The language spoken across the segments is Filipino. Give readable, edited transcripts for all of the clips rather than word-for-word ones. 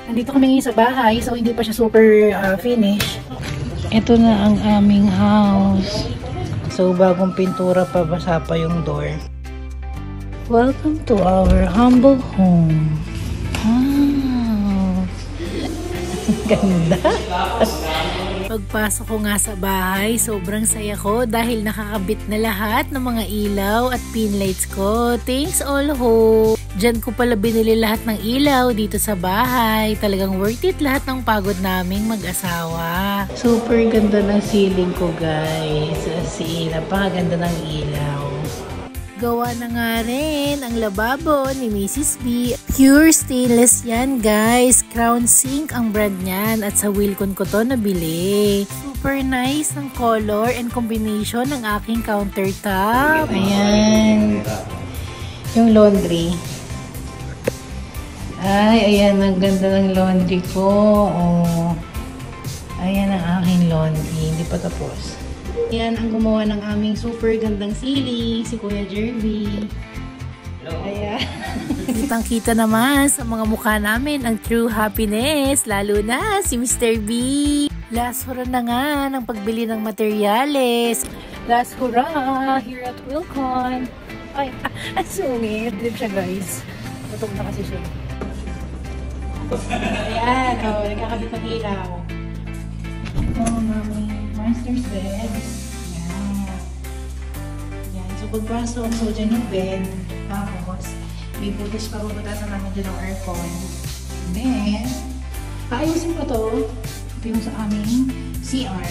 Nandito kami ngayon sa bahay, so hindi pa siya super finish. Ito na ang aming house. So bagong pintura pa, basa pa yung door. Welcome to our humble home. Wow! Ganda! Pagpasok ko nga sa bahay, sobrang saya ko dahil nakakabit na lahat ng mga ilaw at pin lights ko. Thanks all home! Diyan ko pala binili lahat ng ilaw dito sa bahay. Talagang worth it lahat ng pagod naming mag-asawa. Super ganda ng ceiling ko, guys. Napakaganda ng ilaw. Gawa na nga rin ang lababo ni Mrs. B. Pure stainless yan, guys. Crown Sink ang brand niyan at sa Wilcon ko to nabili. Super nice ang color and combination ng aking countertop. Ayan. Yung laundry. Ay, ayan. Ang ganda ng laundry ko. Oh. Ayan ang aking laundry. Hindi pa tapos. Yan ang gumawa ng aming super gandang ceiling, si Kuya Jervy. Ayan. Kitang-kita naman sa mga mukha namin ang true happiness, lalo na si Mr. B. Last hurrah na nga ng pagbili ng materyales. Last hurrah here at Wilcon. Ay, ang sungit. Dito siya, guys. Tutog na kasi siya. Ayan, nagkakabit ng ilaw. Ito ang aming master's bed. Yan. So, pagpasok, so dyan yung bed. Tapos, may butas pa bubutasan namin dyan ng aircon. And then, paayusin ko to. Ito yung sa aming CR.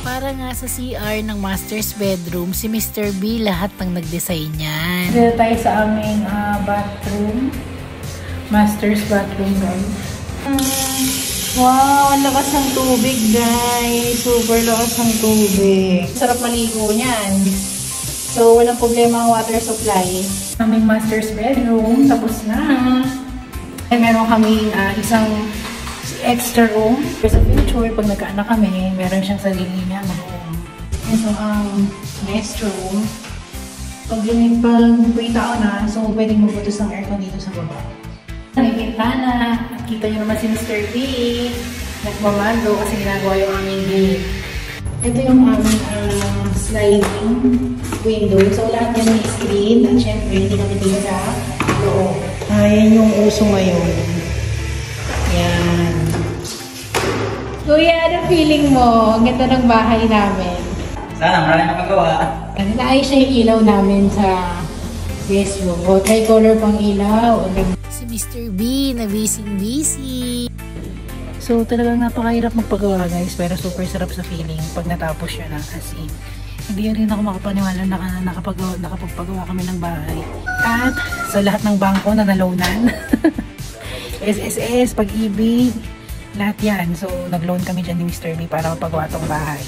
Para nga sa CR ng master's bedroom, si Mr. B lahat ng nag-design yan. Dito tayo sa aming bathroom. Master's bathroom, guys. Wow, ang lakas ng tubig, guys. Super lakas ng tubig. Sarap maligo niyan. So, walang problema ang water supply. Aming master's bedroom, tapos na. Ay, meron kaming isang extra room. Sa future, pag nagkaanak kami, meron siyang sarili niya na room. Ito ang next room. Pag may tao na, so pwedeng magbutos ng aircon dito sa baba. May bintana. Kita nyo naman si Mr. B. Nagmamando kasi ginagawa yung aming gate. Ito yung aming sliding window. So lahat yan may screen. At syempre, hindi kami dito sa loob. Ayan yung uso ngayon. Yan. Kuya, ano feeling mo? Ang ganda ng bahay namin. Sana maraming makagawa. Naayos na yung ilaw namin sa guest room. O, tricolor pang ilaw. Si Mr. B na busy. So talagang napakahirap magpagawa, guys, pero super sarap sa feeling pag natapos siya na, as in. Hindi rin ako makapaniwala na nakapagpagawa kami ng bahay. At sa lahat ng bangko na naloanan, SSS, Pag-ibig, lahat yan. So nag-loan kami dyan ni Mr. B para mapagawa tong bahay.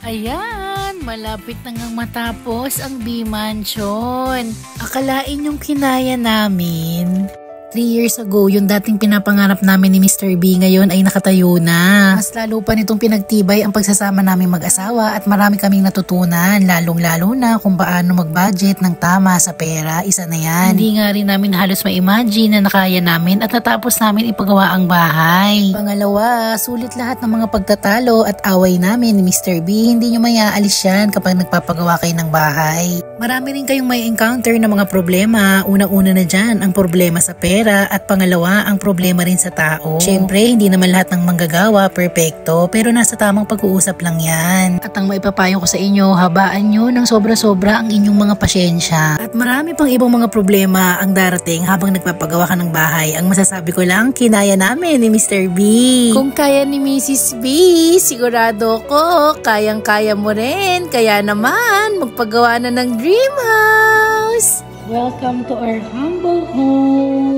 Ayan, malapit na ngang matapos ang B Mansion. Akalain yung kinaya namin. 3 years ago, yung dating pinapangarap namin ni Mr. B ngayon ay nakatayo na. Mas lalo pa nitong pinagtibay ang pagsasama namin mag-asawa at marami kaming natutunan, lalong-lalo na kung paano mag-budget ng tama sa pera, isa na yan. Hindi nga rin namin halos ma-imagine na nakaya namin at natapos namin ipagawa ang bahay. Pangalawa, sulit lahat ng mga pagtatalo at away namin ni Mr. B, hindi nyo mayaalis yan kapag nagpapagawa kayo ng bahay. Marami rin kayong may encounter na mga problema. Unang-una na dyan ang problema sa pera. At pangalawa, ang problema rin sa tao. Siyempre, hindi naman lahat ng manggagawa perfecto, pero nasa tamang pag-uusap lang yan. At ang maipapayo ko sa inyo, habaan nyo ng sobra-sobra ang inyong mga pasyensya. At marami pang ibang mga problema ang darating habang nagpapagawa ka ng bahay. Ang masasabi ko lang, kinaya namin ni Mr. B. Kung kaya ni Mrs. B, sigurado ko, kayang-kaya mo rin. Kaya naman, magpagawa na ng dream house! Welcome to our humble home!